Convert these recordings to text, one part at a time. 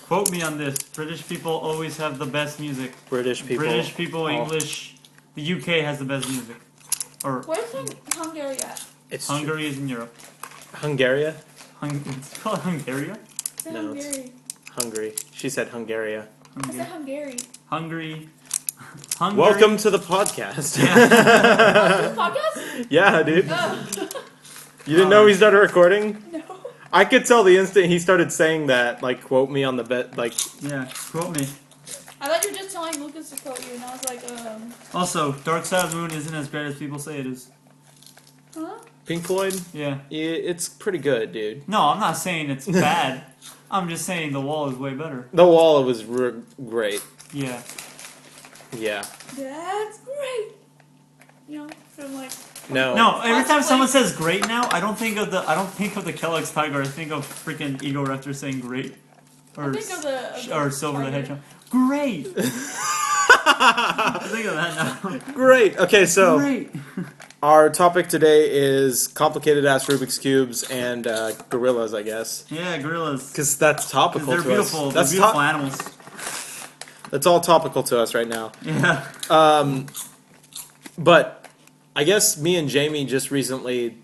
Quote me on this. British people always have the best music. British people, English. The UK has the best music. Or Where's Hungary at? Hungary is in Europe. Hungary? It's called Hungary? No, it's Hungary. She said Hungary. I said Hungary. Hungary. Welcome to the podcast. This podcast? Yeah, dude. Oh. You didn't know we started recording? No. I could tell the instant he started saying that, like, quote me on the bet, like... Yeah, quote me. I thought you were just telling Lukas to quote you, and I was like, Also, Dark Side of the Moon isn't as great as people say it is. Huh? Pink Floyd? Yeah. It's pretty good, dude. No, I'm not saying it's bad. I'm just saying The Wall is way better. The Wall was great. Yeah. Yeah. That's great. You know, from like... No, every time someone says great now, I don't think of the Kellogg's Tiger, I think of freaking Ego Raptor saying great. Or, I think of the or Silver the Hedgehog. Great! I think of that now. Great! Okay, so... Great! Our topic today is complicated-ass Rubik's Cubes and Gorillaz, I guess. Yeah, Gorillaz. Because that's topical they're to beautiful. us. They're beautiful animals. That's all topical to us right now. Yeah. But I guess me and Jamie just recently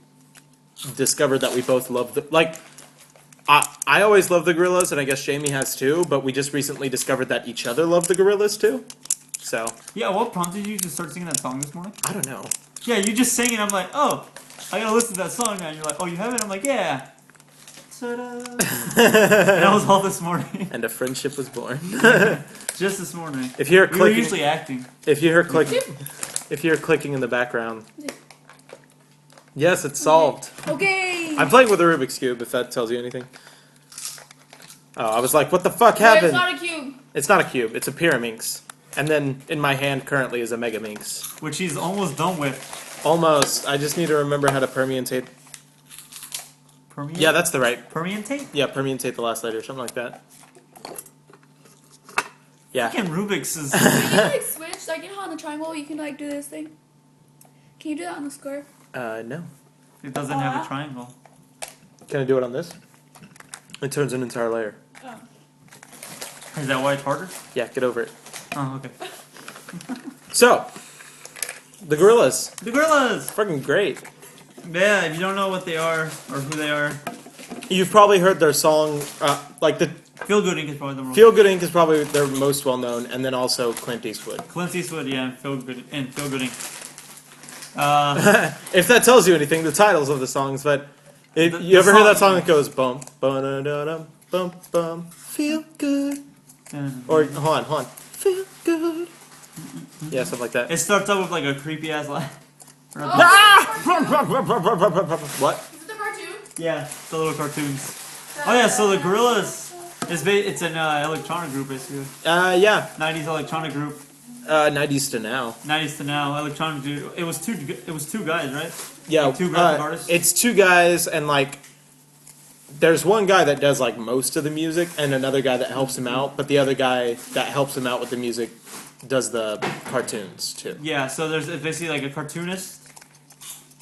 discovered that we both love the... Like, I always love the Gorillaz, and I guess Jamie has too, but we just recently discovered that each other love the Gorillaz too. So... Yeah, what prompted you to start singing that song this morning? I don't know. Yeah, you just sang it, I'm like, oh, I gotta listen to that song now. And you're like, oh, you have it? I'm like, yeah. Ta-da. That was all this morning. And a friendship was born. Just this morning. If you hear we were clicking... usually acting. If you hear clicking in the background... Yes, it's solved. Okay. I'm playing with a Rubik's Cube, if that tells you anything. Oh, I was like, what the fuck happened? It's not a cube. It's not a cube, it's a Pyraminx. And then in my hand currently is a Megaminx. Which he's almost done with. Almost. I just need to remember how to permeate. Permeate? Yeah, that's the right. Permeate? Yeah, permeate the last letter, something like that. Yeah. Fucking Rubik's is... Can you like switch? Like, you know how on the triangle you can like do this thing? Can you do that on the square? No. It doesn't have a triangle. Can I do it on this? It turns an entire layer. Oh. Is that why it's harder? Yeah, get over it. Oh, okay. So, the Gorillaz. The Gorillaz! Fucking great. Yeah, if you don't know what they are, or who they are... You've probably heard their song, like the... Feel Good Inc. is probably the most... Feel Good Inc. is probably their most well-known, and then also Clint Eastwood. Clint Eastwood, yeah, Feel Good Inc. If that tells you anything, the titles of the songs, but... you ever hear that song that goes, bump, ba-da-da-dum, bump, bum, feel good? Or, hold on. Feel good. Yeah, stuff like that. It starts out with like a creepy ass laugh. What? Is it the cartoon? Yeah, the little cartoons. Oh yeah, so the Gorillaz it's an electronic group basically. Yeah. 90s electronic group. 90s to now. 90s to now electronic dude. It was two guys, right? Yeah. Like two graphic artists. It's two guys, and like there's one guy that does like most of the music, and another guy that helps him out. But the other guy that helps him out with the music does the cartoons too. Yeah, so there's basically like a cartoonist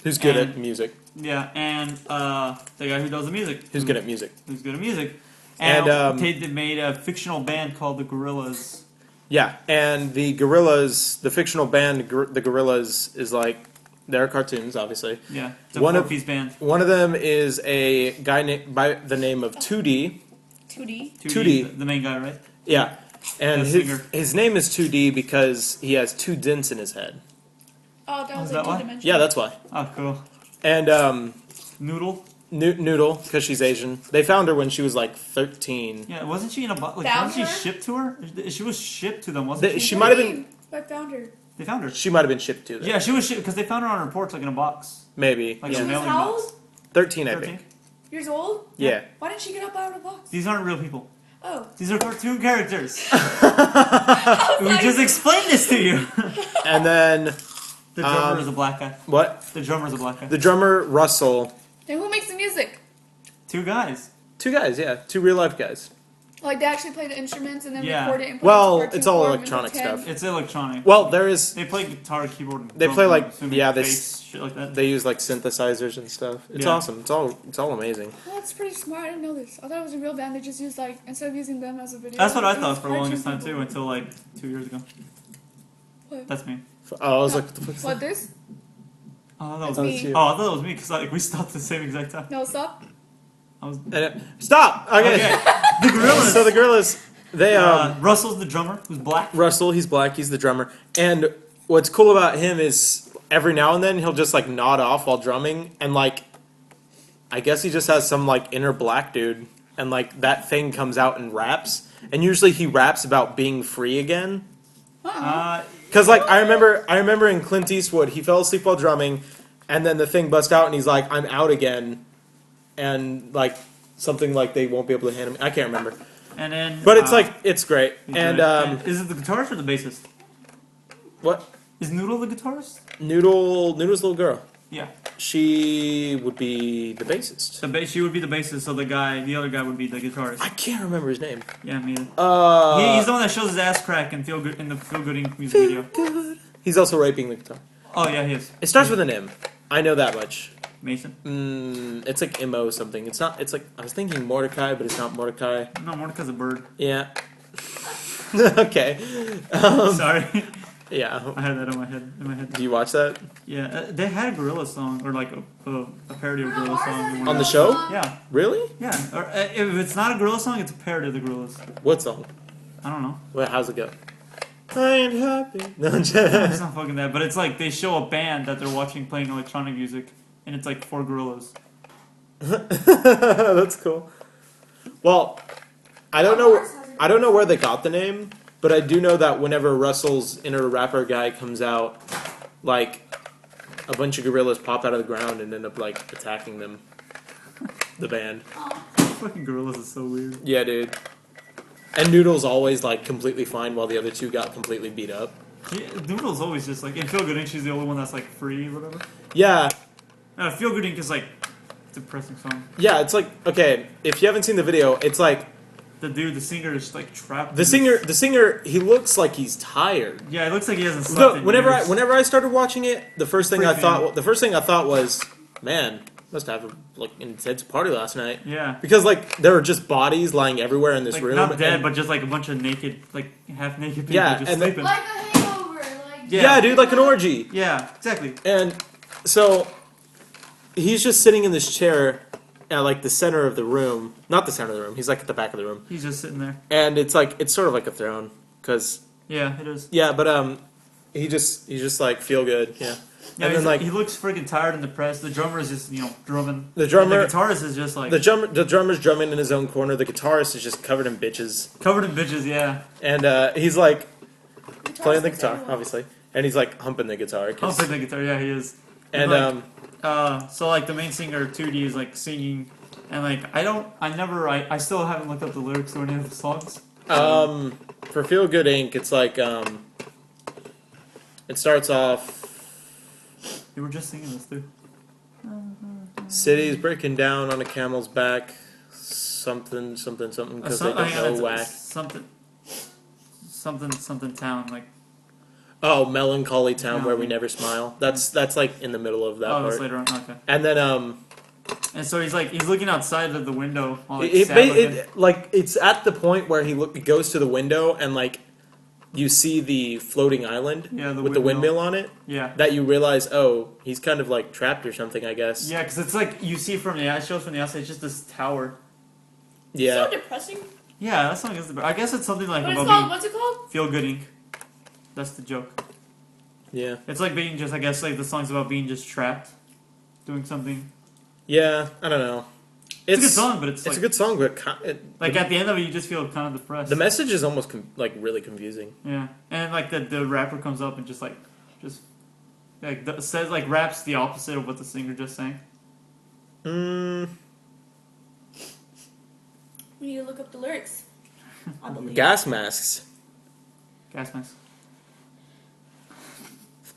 who's good at music. Yeah, and the guy who does the music. Who's good at music. Who's good at music. And they made a fictional band called the Gorillaz. Yeah, and the Gorillaz, the fictional band, the Gorillaz, is like, they're cartoons, obviously. Yeah, it's a four-piece band. One of them is a guy by the name of 2D. 2D, the main guy, right? Yeah, and his name is 2D because he has two dents in his head. Oh, that was that like why? 2-dimensional. Yeah, that's why. Oh, cool. And Noodle? Noodle, because she's Asian. They found her when she was like 13. Yeah, wasn't she in a box? Like, Found wasn't she her? shipped to her? She was shipped to them, wasn't she? She might have been... I found her. They found her. She might have been shipped to them. Yeah, she was shipped because they found her on her porch, like in a box. Maybe. Like yeah. a mailing How box. old? 13, I 13? think. Years old? Yeah. Why didn't she get up out of the box? These aren't real people. Oh. These are cartoon characters. I was We like, just explained this to you. And then... The drummer is a black guy. What? The drummer is a black guy. The drummer, Russell. And who makes the music? Two guys. Two guys, yeah. Two real-life guys. Like they actually play the instruments and then Yeah. record it. And put Well, it into it's all cartoon form electronic and then stuff. It's electronic. Well, there is. They play guitar, keyboard, and They drums, play, I'm like, assuming yeah, bass, shit like that. They use like synthesizers and stuff. It's Yeah. awesome. It's all amazing. Oh, that's pretty smart. I didn't know this. I thought it was a real band. They just used like instead of using them as a video. That's what I they thought used for the longest time cartoon too, people. until like 2 years ago. What? That's me. Oh, I was like, what the fuck is What that? this? Oh, that was That's me. me. you. Oh, I thought it was me because like we stopped at the same exact time. No, stop. I was. Stop. Okay. The Gorillaz. So the Gorillaz, they Russell's the drummer, who's black. Russell, he's black, he's the drummer. And what's cool about him is every now and then he'll just like nod off while drumming, and like I guess he just has some like inner black dude, and like that thing comes out and raps. And usually he raps about being free again. Cause like I remember in Clint Eastwood, he fell asleep while drumming, and then the thing bust out, and he's like, "I'm out again," and like something like they won't be able to hand him. I can't remember, And then. but it's like it's great. he's And great. Is it the guitarist or the bassist? what? Is Noodle the guitarist? Noodle's little girl. Yeah. She would be the bassist. She would be the bassist, so the other guy would be the guitarist. I can't remember his name. Yeah, me either. He's He's the one that shows his ass crack in the Feel Good Inc. music video. good. He's also raping the guitar. Oh yeah, he is. It starts with an M. I know that much. Mason. It's like M-O something. It's not. It's like I was thinking Mordecai, but it's not Mordecai. No, Mordecai's a bird. Yeah. Okay. Sorry, Yeah. I had that in my head. Do you watch that Yeah, they had a Gorillaz song or like a parody of a Gorillaz song. on the show? Yeah, Really? yeah. Or if it's not a Gorillaz song, it's a parody of the Gorillaz. What song? I don't know. Wait, how's it go? I ain't happy. No, I'm It's just- not fucking that, but it's like they show a band that they're watching playing electronic music, and it's like 4 Gorillaz. That's cool. Well, I don't know. I don't know where they got the name, but I do know that whenever Russell's inner rapper guy comes out, like a bunch of gorillas pop out of the ground and end up like attacking them. The band. Fucking Gorillaz is so weird. Yeah, dude. And Noodle's always like completely fine while the other two got completely beat up. Yeah, Noodle's always just like in Feel Good Inc. She's the only one that's like free or whatever. Yeah, Feel Good Inc. is like a depressing song. yeah. It's like okay, if you haven't seen the video, it's like The singer is like trapped. the singer. He looks like he's tired. Yeah, it looks like he hasn't slept. Look, in whenever years. I started watching it, the first thing I Freaking- thought was, man, must have like an intense party last night. Yeah. Because like there were just bodies lying everywhere in this Like, room. not dead, and- but just like a bunch of naked, like half naked people Yeah, just and then- sleeping. Like a hangover. Like yeah, dude, like an orgy. Yeah, exactly. And so he's just sitting in this chair at like the center of the room. Not the center of the room. He's like at the back of the room. He's just sitting there. And it's like it's sort of like a throne because Yeah, it is. yeah, but he's just like feel good. Yeah. Yeah, And then, like- he looks freaking tired and depressed. The drummer is just drumming. The drummer- And the guitarist is just like The drummer's drumming in his own corner. The guitarist is just covered in bitches. covered in bitches. Yeah, And he's like playing the Guitarist guitar, everyone. obviously, and he's like humping the guitar. 'Cause- I'll play the guitar. Yeah, he is. and Like, so like the main singer 2D is like singing, and like I still haven't looked up the lyrics to any of the songs. for Feel Good Inc., it's like it starts off They were just singing this too. cities breaking down on a camel's back, something because they don't know whack. Something town like. Oh, melancholy town Yeah. where we never smile. That's like in the middle of that Oh, part. that's later on. Okay. And then And so he's looking outside of the window. All, like, it, sad looking. like it's at the point where he goes to the window and like you see the floating island Yeah, the with the windmill. windmill on it. Yeah. That you realize, oh, he's kind of like trapped or something, I guess. Yeah, because it's like you see from the it shows from the outside, it's just this tower. Yeah. So depressing. Yeah, that song is. I guess it's something like What is about it called? being What's it called? feel good Inc. That's the joke. Yeah. It's like being just. I guess like the song's about being just trapped, doing something. Yeah. I don't know. It's a good song, but it's It's like, a good song, but like at the end of it, you just feel kind of depressed. the message is almost like really confusing. Yeah, and like the rapper comes up and just says like raps the opposite of what the singer just sang. We need to look up the lyrics. I believe. Gas masks. Gas mask.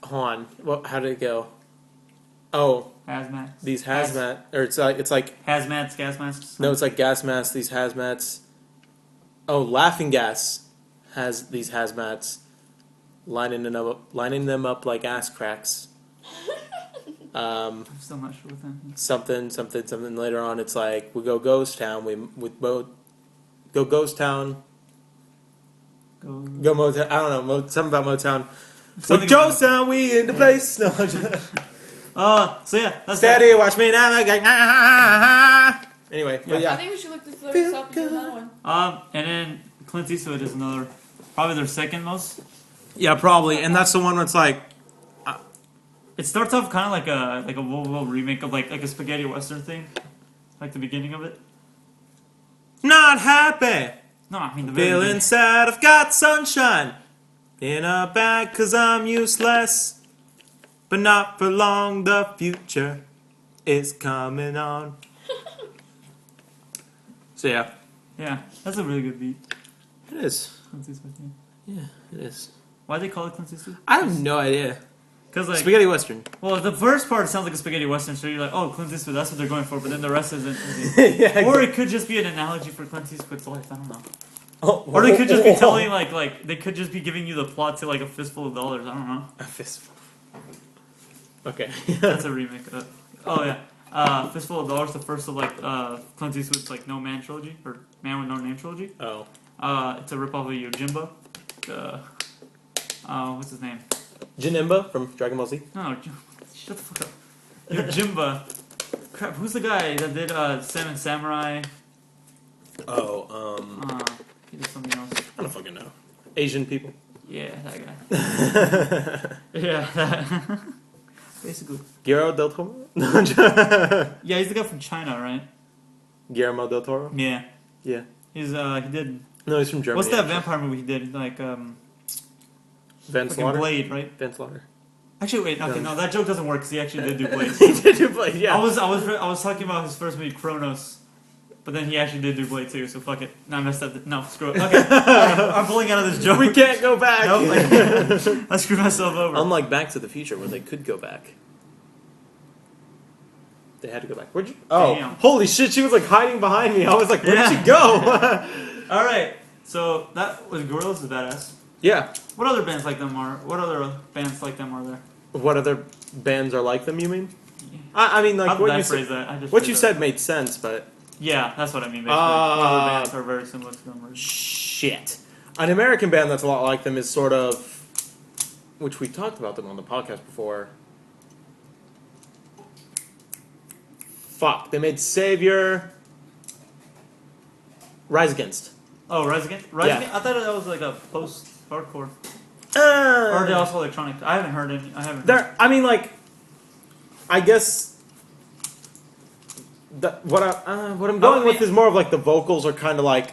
Hold on. Well, how did it go? Oh, Hazmat. these hazmat, or it's like Hazmats, gas masks. no, it's like gas masks. These hazmats. Oh, Laughing Gas has these hazmats lining them up like ass cracks. I'm still not sure what that means. Something. Later on, it's like we go Ghost Town. We both go Ghost Town. Go Motown. I don't know. Something about Motown. With Ghost Town, we in the place. No. So yeah, that's Steady, watch me now. Anyway, but I yeah. think we should look this lyrics up and do another one. And then Clint Eastwood is another, probably their second most. Yeah, probably, and that's the one where it's like. It starts off kind of like a little remake of like a spaghetti western thing, like the beginning of it. Not happy. No, I mean the very Feeling beginning. sad, I've got sunshine in a bag 'cause I'm useless. But not for long, the future is coming on. So yeah. Yeah, that's a really good beat. It is. Clint Eastwood, yeah. Yeah, it is. Why they call it Clint Eastwood? I have no idea. Because like Spaghetti Western. well, the first part sounds like a spaghetti western, so you're like, oh, Clint Eastwood, that's what they're going for. But then the rest isn't. Yeah, Or it could just be an analogy for Clint Eastwood's life. I don't know. oh, Or they could just be telling like they could just be giving you the plot to like A Fistful of Dollars. I don't know. A fistful. Okay. That's a remake of it. Oh yeah. Fistful of Dollars, the first of like Clint Eastwood's like No Man trilogy or Man with No Name trilogy. Oh. It's a ripoff of Yojimba. What's his name? Janemba from Dragon Ball Z. No, shut the fuck up. Yojimba. Crap, who's the guy that did Seven Samurai? Oh, He did something else. I don't fucking know. Asian people. Yeah, that guy. Yeah, that. Basically. Guillermo del Toro? Yeah, he's the guy from China, right? Guillermo del Toro? Yeah. Yeah. He did. No, he's from Germany. What's that actually. vampire movie he did? Like, Van fucking Slaughter? Blade, right? Van Slaughter. Actually, wait, okay, no, that joke doesn't work because he actually did do Blade. He did do Blade, yeah. I was talking about his first movie, Kronos, but then he actually did do Blade too. So fuck it. No, I messed up. No, screw it. Okay, I'm pulling out of this joke. We can't go back. Nope, I screwed myself over. Unlike Back to the Future, where they could go back. They had to go back. Where'd you? Oh, Damn. holy shit! She was like hiding behind me. I was like, where'd Yeah. she go? All right, so that was Gorillaz is badass. Yeah. What other bands like them are? What other bands like them are there? What other bands are like them? You mean? Yeah. I mean, like How what did I you phrase said. that? I just What phrased you that. said made sense, but Yeah, that's what I mean. Basically, what other bands are very similar to them. Or... shit. An American band that's a lot like them is sort of, which we talked about them on the podcast before. Fuck, they made Savior. Rise Against. Oh, Rise Against? Rise Yeah. Against? I thought that was like a post-hardcore. Or are they also electronic? I haven't heard any. I haven't. There, I mean, like, I guess what I'm going with is more of like the vocals are kind of like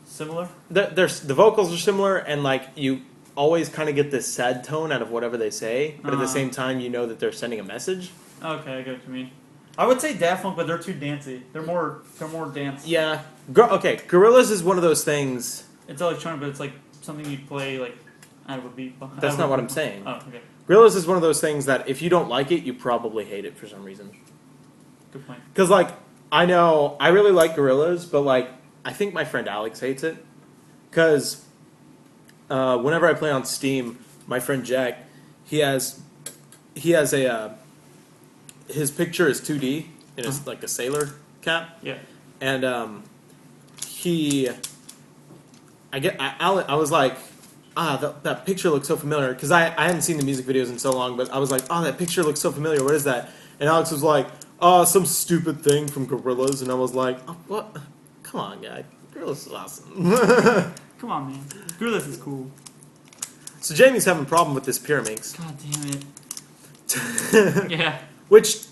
Similar? the vocals are similar, and like you always kind of get this sad tone out of whatever they say, but at the same time you know that they're sending a message. Okay, I get what you mean. I would say Daft Punk, but they're too dancey. They're more dance. Yeah. Okay, Gorillaz is one of those things. It's electronic, but it's like something you'd play like out of a beat. That's not what I'm saying. Oh, okay. Gorillaz is one of those things that if you don't like it, you probably hate it for some reason. Good point. Because, like, I know I really like Gorillaz, but, like, I think my friend Alex hates it. Because whenever I play on Steam, my friend Jack, he has a, his picture is 2D, and it's like a sailor cap. Yeah. And I was like, that picture looks so familiar, because I hadn't seen the music videos in so long, but I was like, that picture looks so familiar, what is that? And Alex was like, some stupid thing from Gorillaz, and I was like, what? Come on, guy. Gorillaz is awesome. Come on, man. Gorillaz is cool. So Jamie's having a problem with this Pyraminx. God damn it. Yeah. Which,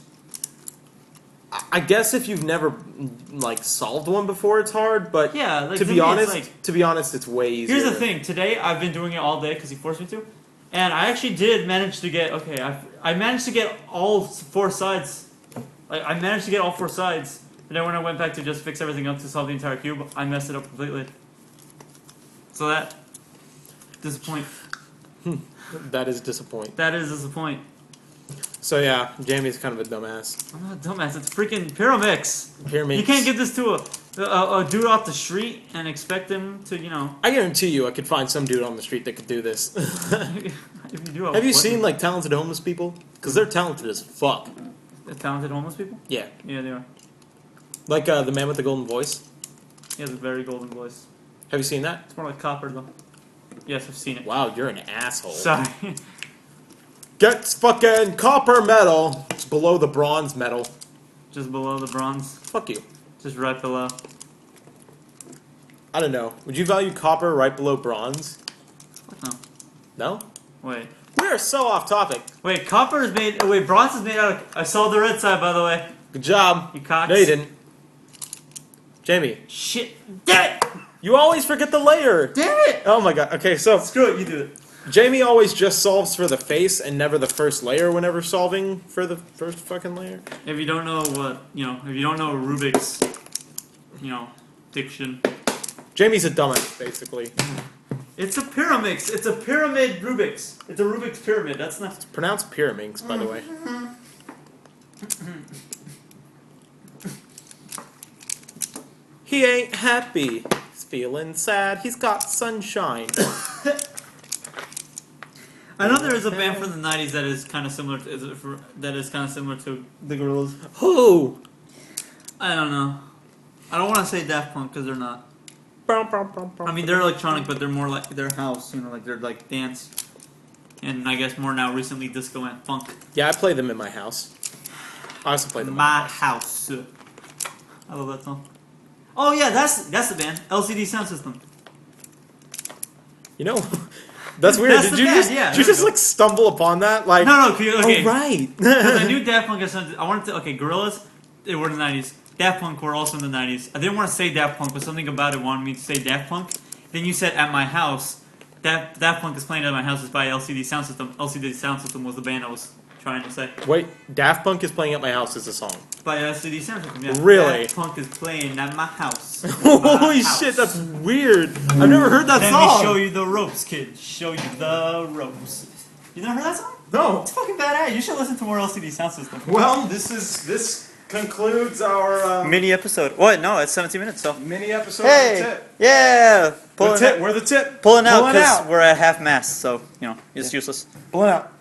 I guess if you've never, like, solved one before, it's hard, but Yeah, like, to me, be it's honest, it's way easier. Here's the thing. Today, I've been doing it all day because he forced me to. And I actually did manage to get... Okay, I managed to get all four sides. Like, I managed to get all four sides. And then when I went back to just fix everything up to solve the entire cube, I messed it up completely. So that... Disappoint. That is disappointing. That is disappoint. So yeah, Jamie's kind of a dumbass. I'm not a dumbass. It's freaking Pyraminx. Pyraminx. You can't give this to a a dude off the street and expect him to, I guarantee you, I could find some dude on the street that could do this. if you do Have you seen like talented homeless people? Because they're talented as fuck. the talented homeless people? Yeah. Yeah, they are. Like the man with the golden voice. He has a very golden voice. Have you seen that? It's more like copper though. Yes, I've seen it. Wow, you're an asshole. Sorry. Gets fucking copper medal. It's below the bronze medal. Just below the bronze. Fuck you. Just right below. I don't know. Would you value copper right below bronze? No. No? Wait. We are so off topic. Wait, copper is made. Wait, bronze is made out of. I saw the red side, by the way. Good job. You cocks. No, you didn't. Jamie. Shit. Damn it! You always forget the layer. Damn it! Oh my god. Okay, so Screw it, you do it. Jamie always just solves for the face and never the first layer whenever solving for the first fucking layer. If you don't know what, if you don't know Rubik's, diction. Jamie's a dumbass, basically. It's a Pyraminx. It's a pyramid Rubik's. It's a Rubik's pyramid. That's not. It's pronounced Pyraminx, by the way. He ain't happy. He's feeling sad. He's got sunshine. I know there is a band from the '90s that is kind of similar to the Gorillaz. Who? I don't know. I don't want to say Daft Punk because they're not. I mean, they're electronic, but they're more like their house. Like they're like dance, and I guess more now recently disco and funk. Yeah, I play them in my house. I also play them My house. I love that song. Oh yeah, that's the band. LCD Sound System. You know, that's weird. That's Did the you band, just yeah, did you there just we go. like stumble upon that? Like No, okay. Oh right. Because I knew Daft Punk. I wanted to. Okay, Gorillaz. They were in the '90s. Daft Punk were also in the '90s. I didn't want to say Daft Punk, but something about it wanted me to say Daft Punk. Then you said at my house. Daft Punk is playing at my house is by LCD Sound System. LCD Sound System was the band I was trying to say. Wait, Daft Punk is playing at my house as a song. By LCD Sound System. Yeah. Really? Daft Punk is playing at my house. Holy shit, that's weird. I've never heard that Let song. me show you the ropes, kid. Show you the ropes. You never heard that song? No. It's fucking badass. You should listen to more LCD Sound System. Well, this concludes our Mini episode. What? No, it's 17 minutes, so. mini episode Hey! of the tip. Yeah! We're the tip. Pulling out Pulling because out. we're at half mast, so, it's useless. Pulling out.